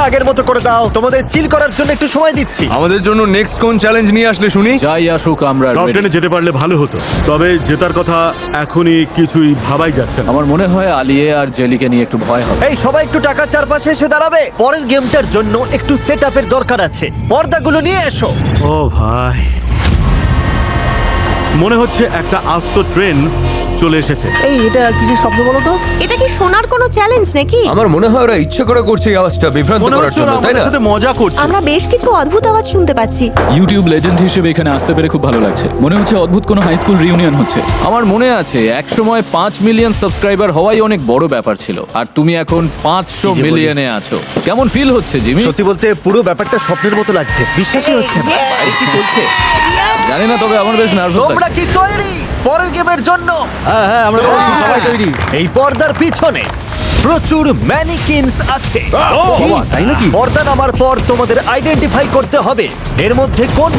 গেমটা আগের মতো করে দাও, তোমাদের চিল করার জন্য একটু সময় দিচ্ছি। আমাদের জন্য নেক্সট কোন চ্যালেঞ্জ নিয়ে আসলে শুনি? যাই আসুক আমরা টপ ready। 10-এ যেতে পারলে ভালো হতো, তবে জেতার কথা এখনই কিছুই ভাবাই যাচ্ছে না। আমার মনে হয় আলিয়ে আর জেলিকে নিয়ে একটু ভয় হবে। এই সবাই একটু টাকার চারপাশে এসে দাঁড়াবে, পরের গেমটার জন্য একটু সেট আপের দরকার আছে। পর্দাগুলো নিয়ে এসো। ও ভাই, মনে হচ্ছে একটা আস্ত ট্রেন চলে এসেছে। এই এটা কিসের শব্দ বলো তো? এটা কি শোনার কোনো চ্যালেঞ্জ নাকি? আমার মনে হয় ওরা ইচ্ছে করে করছে এই আওয়াজটা বিভ্রান্ত মনে করার হচ্ছে জন্য, ওরা তাই আমাদের না? সাথে মজা করছে। আমরা বেশ কিছু অদ্ভুত আওয়াজ শুনতে পাচ্ছি। ইউটিউব লেজেন্ড হিসেবে এখানে আসতে পেরে খুব ভালো লাগছে। মনে হচ্ছে অদ্ভুত কোনো হাই স্কুল রিউনিয়ন হচ্ছে। আমার মনে আছে এক সময় 5 মিলিয়ন সাবস্ক্রাইবার হওয়াই অনেক বড় ব্যাপার ছিল, আর তুমি এখন 500 কি যে বলি। মিলিয়নে আছো। কেমন ফিল হচ্ছে জিমি? সত্যি বলতে পুরো ব্যাপারটা স্বপ্নের মতো লাগছে, বিশ্বাসই হচ্ছে না। বাইরে কি চলছে? জানি না, তবে আমার বেশ নার্ভাস তোমরা লাগছে। কি তৈরি পরের গেমের জন্য? হ্যাঁ হ্যাঁ আমরা সবাই তৈরি। এই পর্দার পিছনে প্রচুর ম্যানিকিনস আছে। তাই নাকি? পর্দা নামার পর তোমাদের আইডেন্টিফাই করতে হবে এর মধ্যে কোন